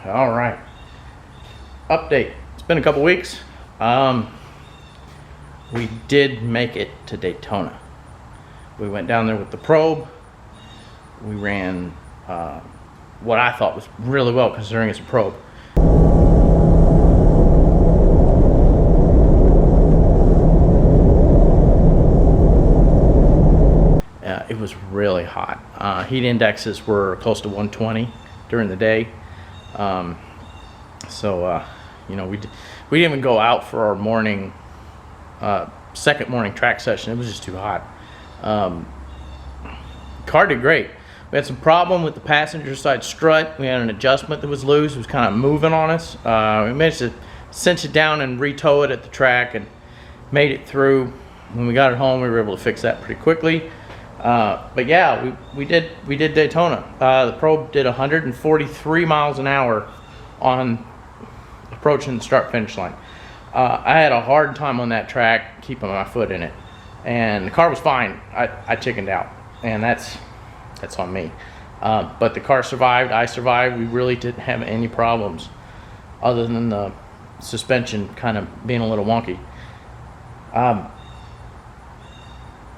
All right. Update. It's been a couple weeks. We did make it to Daytona. We went down there with the probe. We ran what I thought was really well considering it's a probe. It was really hot. Heat indexes were close to 120 during the day. You know, we didn't even go out for our morning, second morning track session. It was just too hot. Car did great. We had some problem with the passenger side strut. We had an adjustment that was loose. It was kind of moving on us. We managed to cinch it down and re-tow it at the track and made it through. When we got it home, we were able to fix that pretty quickly. But yeah, we did Daytona. The probe did 143 miles an hour on approaching the start finish line. I had a hard time on that track keeping my foot in it, and the car was fine. I chickened out, and that's on me. But the car survived. I survived. We really didn't have any problems other than the suspension kind of being a little wonky.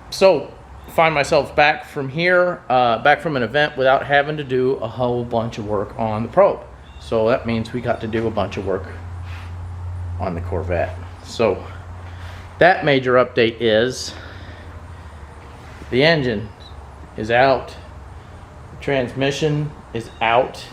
So find myself back from here, back from an event without having to do a whole bunch of work on the probe. So that means we got to do a bunch of work on the Corvette. So that major update is the engine is out, the transmission is out.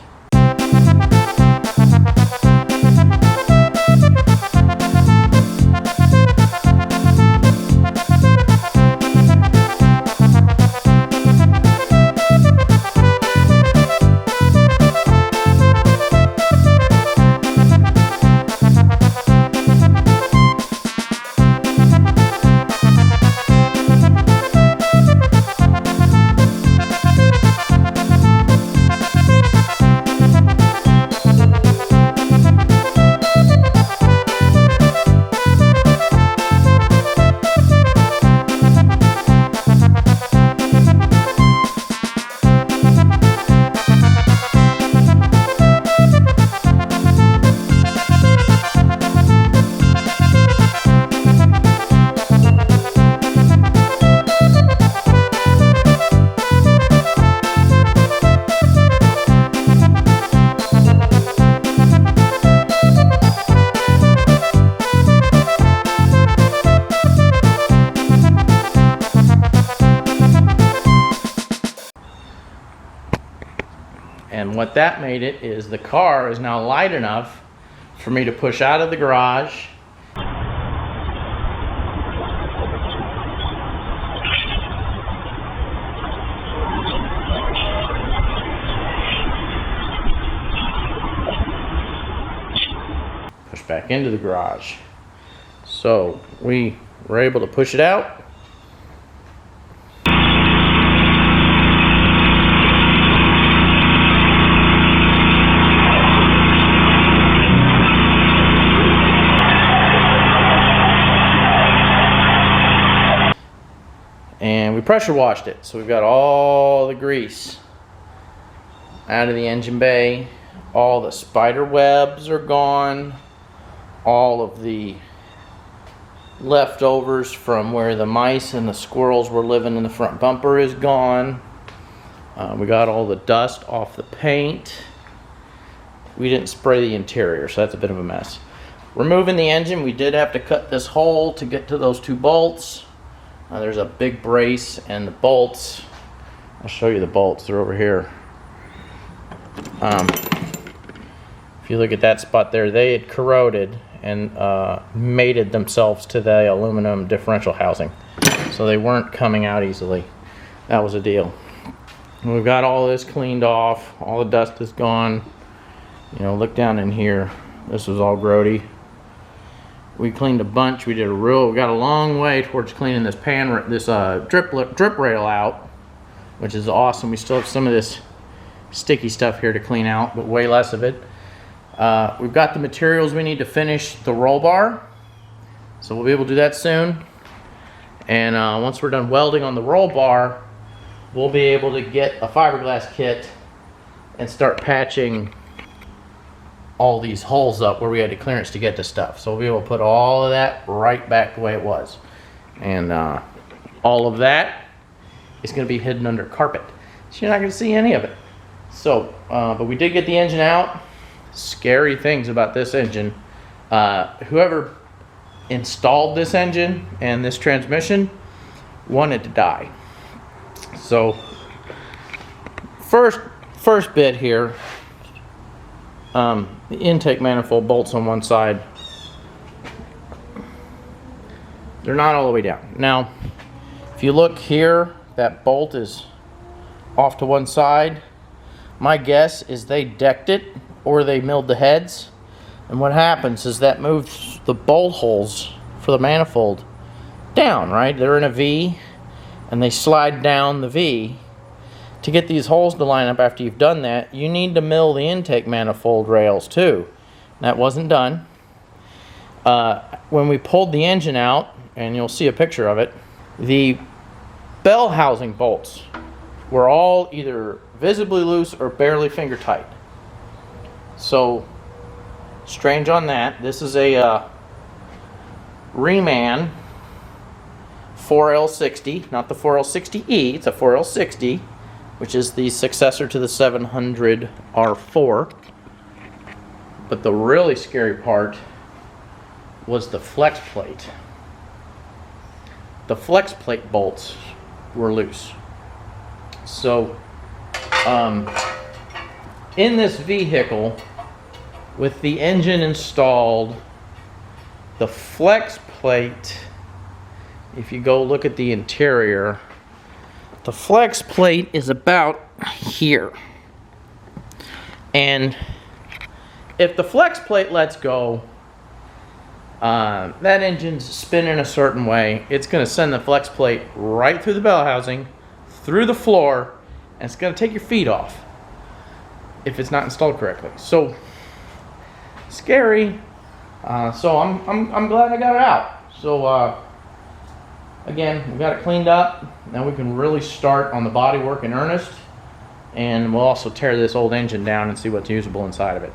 And what that made it is the car is now light enough for me to push out of the garage. Push back into the garage. So we were able to push it out. And we pressure washed it, so we've got all the grease out of the engine bay. All the spider webs are gone. All of the leftovers from where the mice and the squirrels were living in the front bumper is gone. We got all the dust off the paint. We didn't spray the interior, so that's a bit of a mess. Removing the engine, we did have to cut this hole to get to those two bolts. There's a big brace and the bolts. I'll show you the bolts. They're over here. If you look at that spot there, they had corroded and mated themselves to the aluminum differential housing. So they weren't coming out easily. That was a deal. And we've got all this cleaned off. All the dust is gone. You know, look down in here. This was all grody. We cleaned a bunch. We got a long way towards cleaning this drip rail out, which is awesome. We still have some of this sticky stuff here to clean out, but way less of it. We've got the materials we need to finish the roll bar, so we'll be able to do that soon. And once we're done welding on the roll bar, we'll be able to get a fiberglass kit and start patching all these holes up where we had the clearance to get the stuff. So we'll be able to put all of that right back the way it was. And all of that is going to be hidden under carpet. So you're not going to see any of it. So, but we did get the engine out. Scary things about this engine. Whoever installed this engine and this transmission wanted to die. So, first bit here, the intake manifold bolts on one side. They're not all the way down. Now, if you look here, that bolt is off to one side. My guess is they decked it or they milled the heads. And what happens is that moves the bolt holes for the manifold down, right? They're in a V and they slide down the V. To get these holes to line up after you've done that, you need to mill the intake manifold rails too. That wasn't done. When we pulled the engine out, and you'll see a picture of it, the bell housing bolts were all either visibly loose or barely finger tight. So, strange on that. This is a Reman 4L60, not the 4L60E, it's a 4L60, which is the successor to the 700 R4. But the really scary part was the flex plate. The flex plate bolts were loose. So, in this vehicle, with the engine installed, the flex plate, if you go look at the interior, the flex plate is about here. And if the flex plate lets go, that engine's spinning a certain way. It's going to send the flex plate right through the bell housing, through the floor, and it's going to take your feet off if it's not installed correctly. So scary. So I'm glad I got it out. So again, we got it cleaned up. Now we can really start on the body work in earnest, and we'll also tear this old engine down and see what's usable inside of it.